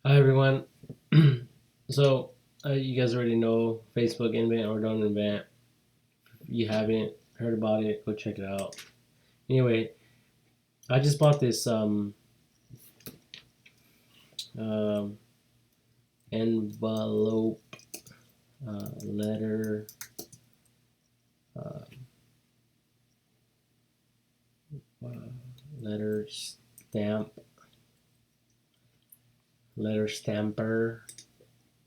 Hi everyone. So you guys already know Facebook invent or don't invent. If you haven't heard about it, go check it out. Anyway, I just bought this um, envelope letter uh, uh, letter stamp letter stamper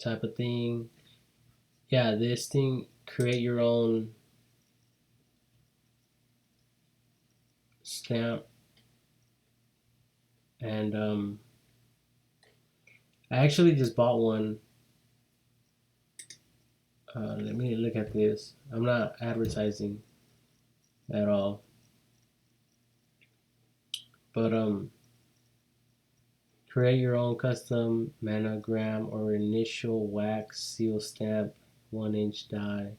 type of thing. Yeah, this thing create your own stamp and I actually just bought one. Let me look at this. I'm not advertising at all. But create your own custom monogram or initial wax seal stamp 1 inch die.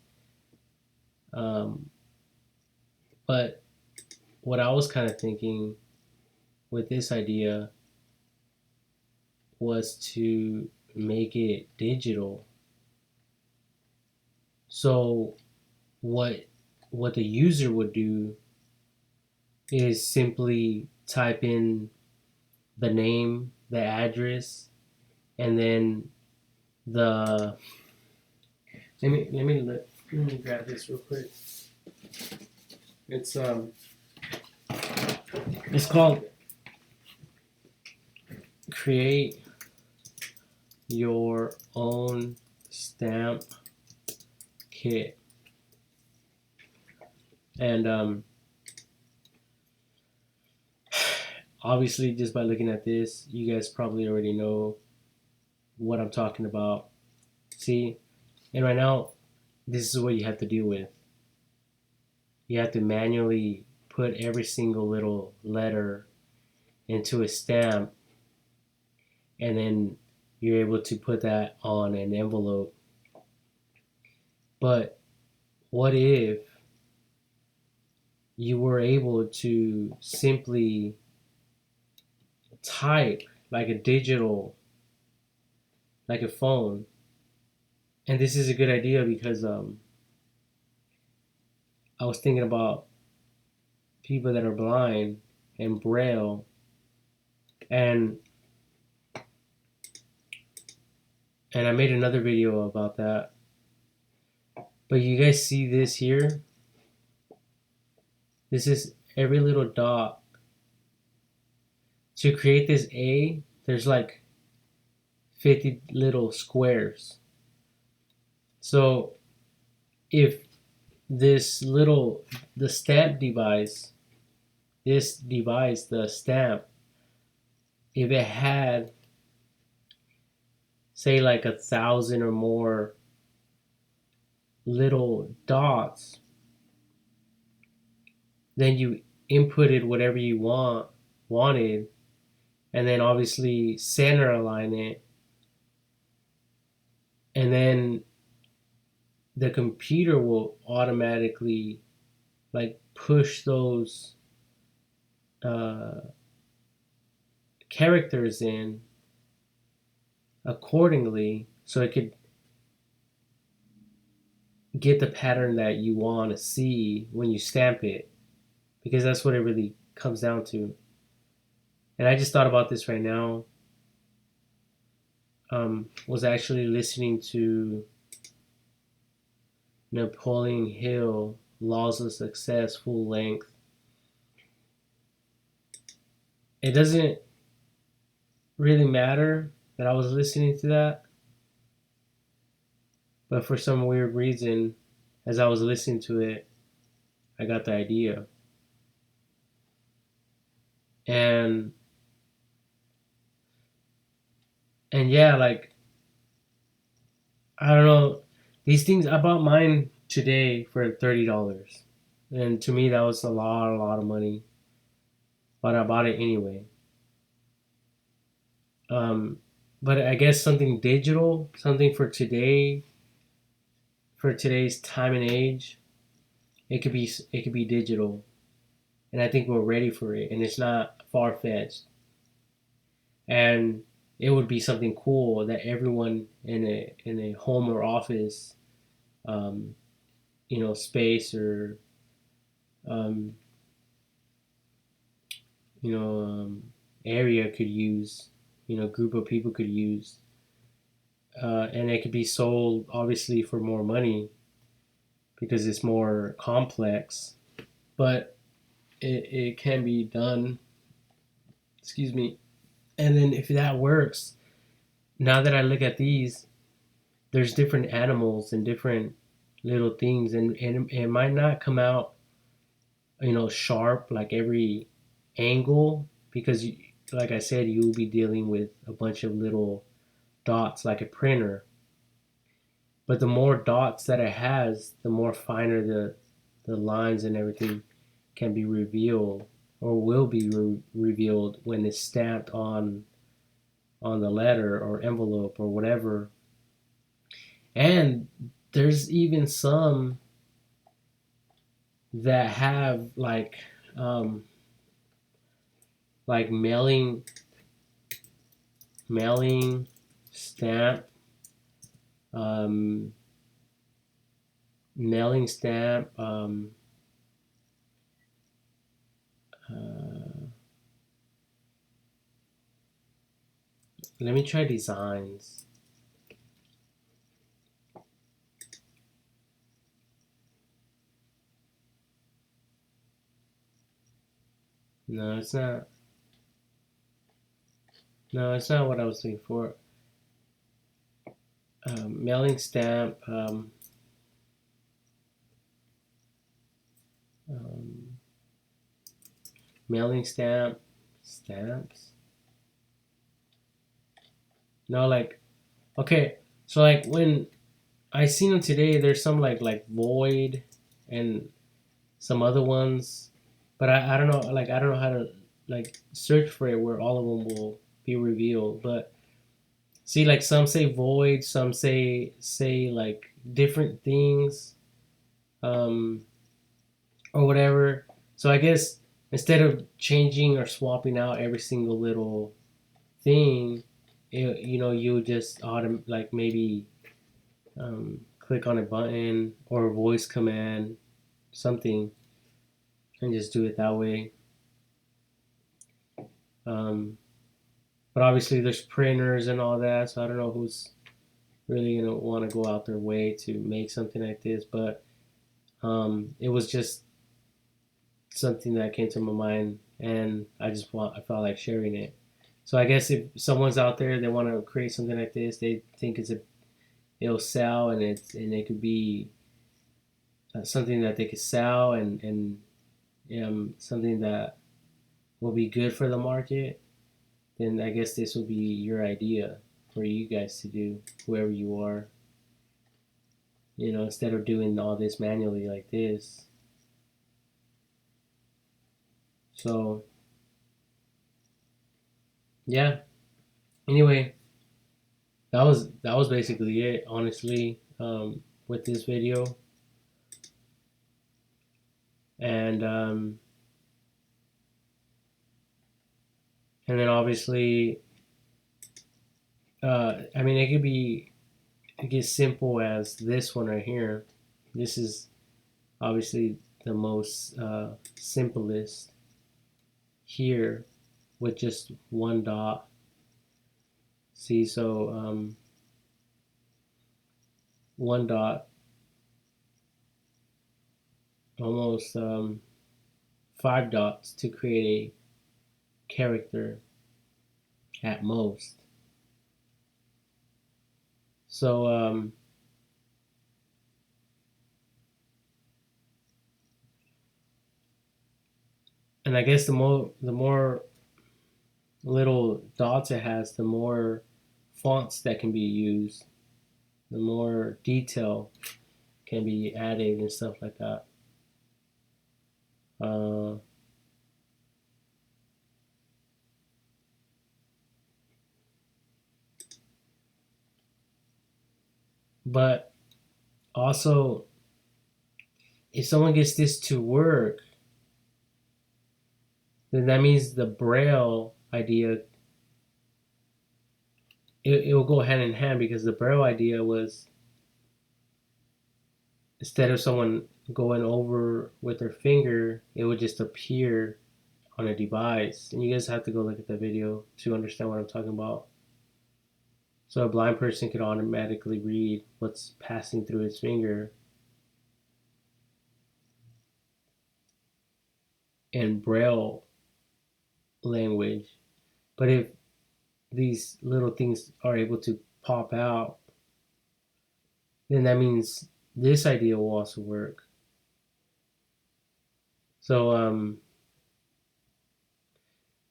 Um, but what I was kind of thinking with this idea was to make it digital. So what what the user would do is simply type in the name, the address, and then the let me grab this real quick. It's it's called create your own stamp kit. And obviously, just by looking at this, you guys probably already know what I'm talking about. See, and right now, this is what you have to deal with. You have to manually put every single little letter into a stamp, and then you're able to put that on an envelope. But what if you were able to simply type like a digital, like a phone? And this is a good idea because I was thinking about people that are blind and braille, and I made another video about that. But you guys see this here? This is every little dot. To create this A, there's like 50 little squares. So if this little the stamp device, this device, the stamp, if it had say like 1,000 or more little dots, then you inputted whatever you wanted, and then obviously center align it, and then the computer will automatically like push those uh, characters in accordingly, so it could get the pattern that you want to see when you stamp it, because that's what it really comes down to. And I just thought about this right now. Was actually listening to Napoleon Hill, Laws of Success, full length. It doesn't really matter that I was listening to that, but for some weird reason, as I was listening to it, I got the idea. And yeah, like I don't know, these things I bought mine today for $30, and to me that was a lot of money, but I bought it anyway. Um, but I guess something digital, something for today, for today's time and age, it could be digital, and I think we're ready for it, and it's not far fetched. And it would be something cool that everyone in a home or office, um, space or um, you know, area could use, group of people could use, and it could be sold obviously for more money because it's more complex, but it can be done. Excuse me. And then if that works, now that I look at these, there's different animals and different little things, and it might not come out, sharp like every angle because, like I said, you'll be dealing with a bunch of little dots like a printer. But the more dots that it has, the more finer the lines and everything can be revealed or will be revealed when it's stamped on the letter or envelope or whatever. And there's even some that have um, like mailing stamp, um, mailing stamp. Uh, Let me try designs. No, it's not. No, it's not what I was looking for. Mailing stamp. Um, Mailing stamp. Stamps. No, like okay. So like when I seen them today, there's some like void and some other ones, but I don't know. Like I don't know how to like search for it where all of them will be revealed. But see, like some say void, some say like different things, um, or whatever. So I guess instead of changing or swapping out every single little thing, you just like maybe click on a button or a voice command, something, and just do it that way. Um, but obviously, there's printers and all that, so I don't know who's really gonna want to go out their way to make something like this. But it was just something that came to my mind, and I felt like sharing it. So I guess if someone's out there they want to create something like this, they think it'll sell, and it could be something that they could sell, and something that will be good for the market, then I guess this will be your idea for you guys to do, whoever you are. Instead of doing all this manually like this. So yeah. Anyway, that was basically it, honestly, with this video, and then obviously, I mean, it gets simple as this one right here. This is obviously the most simplest here with just one dot. See, so one dot, almost five dots to create a character at most. So and I guess the more little dots it has, the more fonts that can be used, the more detail can be added and stuff like that. Uh, but also, if someone gets this to work, then that means the Braille idea it will go hand in hand, because the Braille idea was, instead of someone going over with their finger, it would just appear on a device. And you guys have to go look at the video to understand what I'm talking about. So a blind person could automatically read what's passing through his finger in Braille language. But if these little things are able to pop out, then that means this idea will also work. So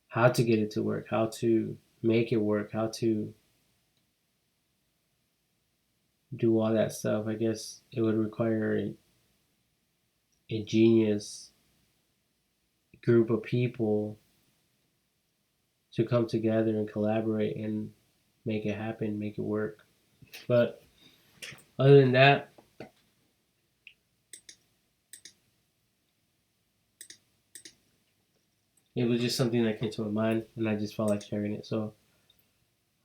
how to get it to work, how to make it work, how to do all that stuff, I guess it would require a genius group of people to come together and collaborate and make it happen, make it work. But other than that, it was just something that came to my mind, and I just felt like sharing it. So,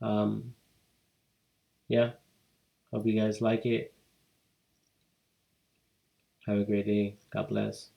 um, yeah, hope you guys like it. Have a great day. God bless.